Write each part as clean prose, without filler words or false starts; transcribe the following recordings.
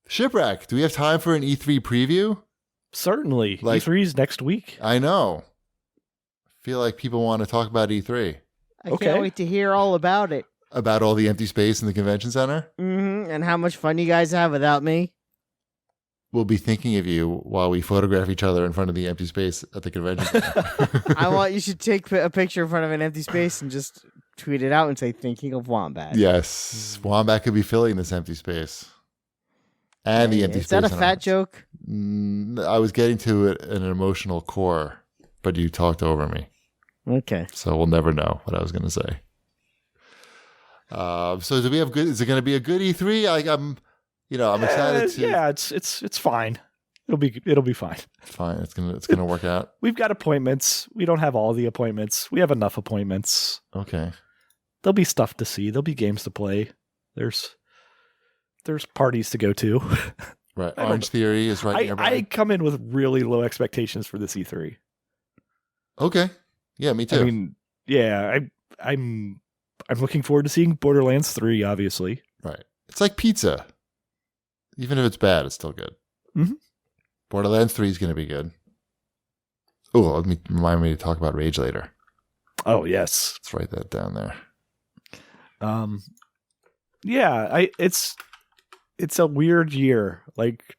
Shipwreck, do we have time for an E3 preview? Certainly. Like, E3's next week. I know. I feel like people want to talk about E3. I can't wait to hear all about it. About all the empty space in the convention center? Mm-hmm. And how much fun you guys have without me. We'll be thinking of you while we photograph each other in front of the empty space at the convention center. You should take a picture in front of an empty space and just tweet it out and say, thinking of Wombat. Yes. Wombat could be filling this empty space. And the empty space. Is that a fat joke? I was getting to it in an emotional core, but you talked over me. Okay. So we'll never know what I was going to say. So do we have good? Is it going to be a good E3? I'm excited to. Yeah, it's fine. It'll be fine. Fine. It's gonna work out. We've got appointments. We don't have all the appointments. We have enough appointments. Okay. There'll be stuff to see. There'll be games to play. There's parties to go to. Right. Orange Theory is right nearby. I come in with really low expectations for this E3. Okay. Yeah, me too. I mean, yeah, I'm looking forward to seeing Borderlands 3, obviously. Right. It's like pizza. Even if it's bad, it's still good. Mm-hmm. Borderlands 3 is going to be good. Oh, remind me to talk about Rage later. Oh, yes. Let's write that down there. Yeah, it's a weird year. Like,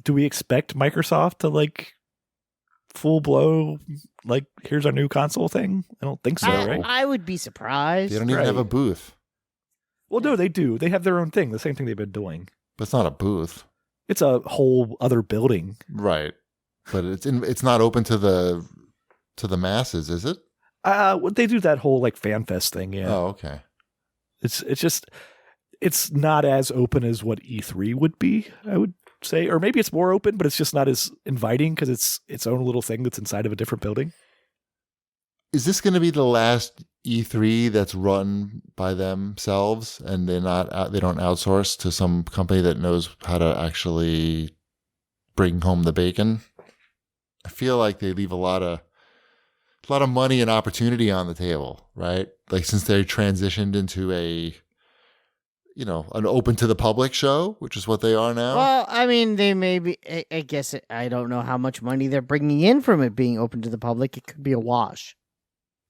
do we expect Microsoft to like full blow, like, here's our new console thing? I don't think so, right? I would be surprised. They don't even have a booth. Well, no, they do. They have their own thing, the same thing they've been doing. But it's not a booth. It's a whole other building. Right. But it's not open to the masses, is it? They do that whole like fan fest thing, yeah. Oh, okay. It's not as open as what E3 would be, I would say. Or maybe it's more open, but it's just not as inviting because it's its own little thing that's inside of a different building. Is this going to be the last E3 that's run by themselves and they don't outsource to some company that knows how to actually bring home the bacon? I feel like they leave a lot of money and opportunity on the table, right? Like, since they transitioned into an open to the public show, which is what they are now. Well, I mean, they may be, I guess, I don't know how much money they're bringing in from it being open to the public. It could be a wash.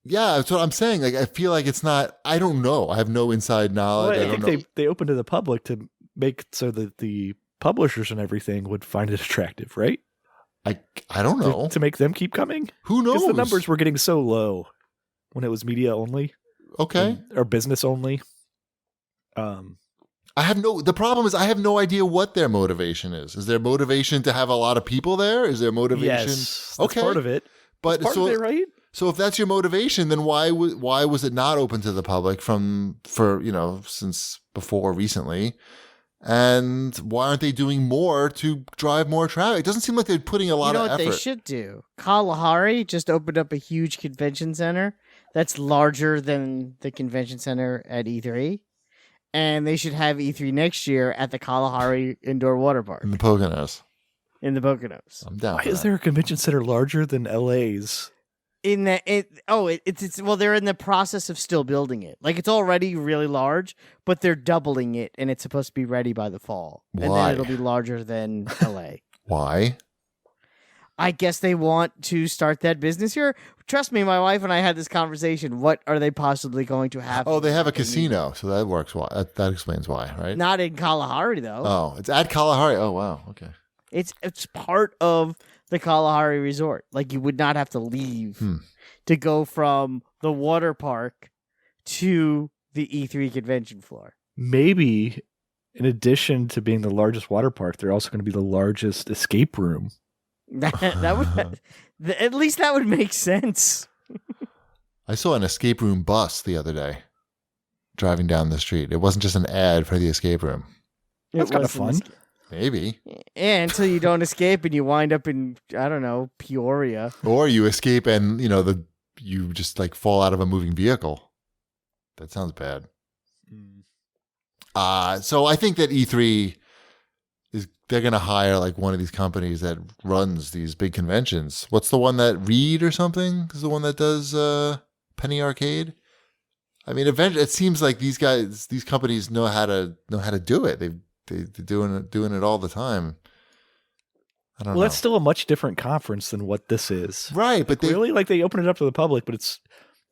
Yeah, that's what I'm saying. Like, I feel like it's not, I don't know. I have no inside knowledge. Well, I think they open to the public to make so that the publishers and everything would find it attractive, right? I don't know. To make them keep coming? Who knows? Because the numbers were getting so low when it was media only. Okay. Or business only. The problem is I have no idea what their motivation is. Is their motivation to have a lot of people there? Is their motivation? Yes, that's part of it. But part of it, right? So if that's your motivation, then why was it not open to the public since before recently? And why aren't they doing more to drive more traffic? It doesn't seem like they're putting a lot of effort. You know what they should do? Kalahari just opened up a huge convention center that's larger than the convention center at E3. And they should have E3 next year at the Kalahari Indoor Water Park. In the Poconos. I'm down. Why is there a convention center larger than LA's? They're in the process of still building it. Like, it's already really large, but they're doubling it, and it's supposed to be ready by the fall. Why? And then it'll be larger than LA. Why? I guess they want to start that business here. Trust me, my wife and I had this conversation. What are they possibly going to have? Oh, they have a casino, so that works. Why? That explains why, right? Not in Kalahari, though. Oh, it's at Kalahari. Oh, wow. Okay. It's part of the Kalahari Resort. Like, you would not have to leave to go from the water park to the E3 convention floor. Maybe, in addition to being the largest water park, they're also going to be the largest escape room. That would at least that would make sense. I saw an escape room bus the other day driving down the street. It wasn't just an ad for the escape room. That's kind of fun. Maybe. Yeah, until you don't escape and you wind up in, I don't know, Peoria. Or you escape and, you just like fall out of a moving vehicle. That sounds bad. So I think that E3 they're going to hire like one of these companies that runs these big conventions. What's the one that Reed or something is the one that does Penny Arcade? I mean, eventually, it seems like these companies know how to do it. They're doing it all the time. I don't know. Well, that's still a much different conference than what this is. Right, but Clearly, like they open it up to the public, but it's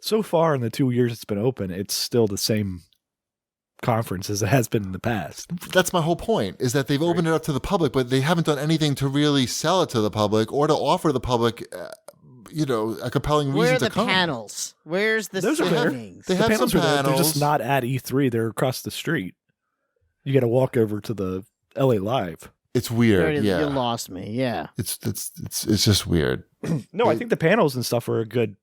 so far in the 2 years it's been open, it's still the same conference as it has been in the past. That's my whole point, is that they've opened it up to the public, but they haven't done anything to really sell it to the public or to offer the public, a compelling Where reason are to the come. panels? Where's the Those are there. signings? They The have panels some are there. They're just panels. not at E3. They're across the street. You got to walk over to the LA Live. It's weird. You Yeah, lost me. Yeah. it's just weird. No, I think the panels and stuff are a good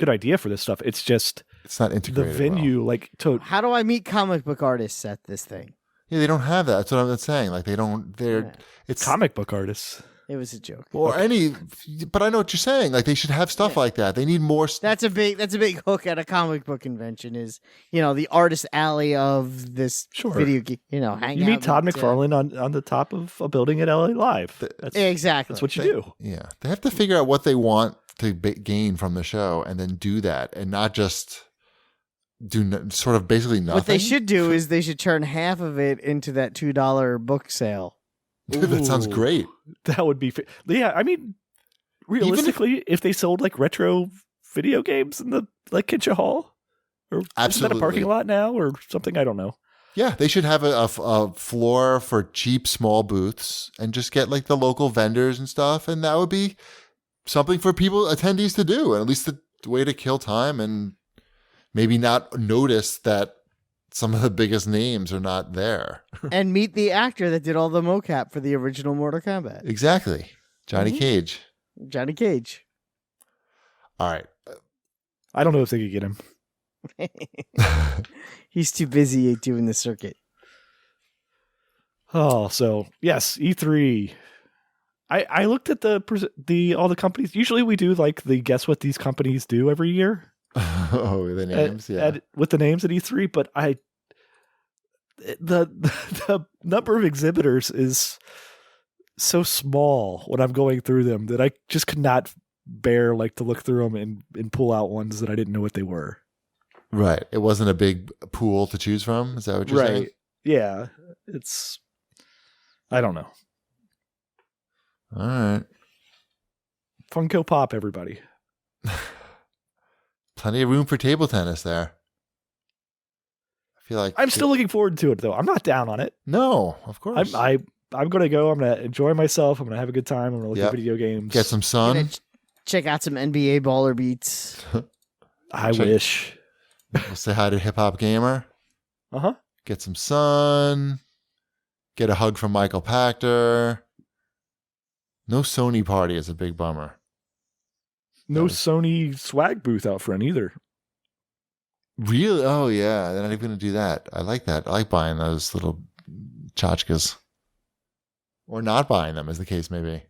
idea for this stuff. It's just It's not the integrated. venue, like to How do I meet comic book artists at this thing? Yeah, they don't have that. That's what I'm saying. Like they don't. Yeah. It's comic book artists. It was a joke. or any. But I know what you're saying. Like they should have stuff like that. They need more. That's a big hook at a comic book convention is, the artist alley of this Sure. video game, hang You out meet Todd with, McFarlane on the top of a building at LA Live. Exactly. That's what you do. Yeah, they have to figure out what they want to gain from the show, and then do that, and not just sort of basically nothing. What they should do is they should turn half of it into that $2 book sale. That sounds Ooh. great. That would be. Yeah, I mean, realistically, if they sold like retro video games in the Kitcha Hall, or isn't that a Absolutely. parking lot now or something? I don't know. Yeah, they should have a floor for cheap small booths and just get like the local vendors and stuff, and that would be something for attendees to do, and at least the way to kill time and maybe not notice that some of the biggest names are not there. And meet the actor that did all the mocap for the original Mortal Kombat. Exactly, Johnny Cage. Johnny Cage. All right. I don't know if they could get him. He's too busy doing the circuit. Oh, so yes, E3. I looked at the all the companies. Usually we do like the guess what these companies do every year. Oh, the names, yeah. With the names at E3, but the number of exhibitors is so small when I'm going through them that I just could not bear to look through them and pull out ones that I didn't know what they were. Right. It wasn't a big pool to choose from. Is that what you're saying? Yeah. I don't know. All right. Funko Pop, everybody. Plenty of room for table tennis there. I feel like I'm still looking forward to it, though. I'm not down on it. No, of course. I'm going to go. I'm going to enjoy myself. I'm going to have a good time. I'm going to look Yep. at video games. Get some sun. Gonna check out some NBA baller beats. I check- wish. We'll say hi to Hip Hop Gamer. Uh-huh. Get some sun. Get a hug from Michael Pachter. No Sony party is a big bummer. No That was- Sony swag booth out front either. Really? Oh, yeah. They're not even going to do that. I like that. I like buying those little tchotchkes. Or not buying them, as the case may be.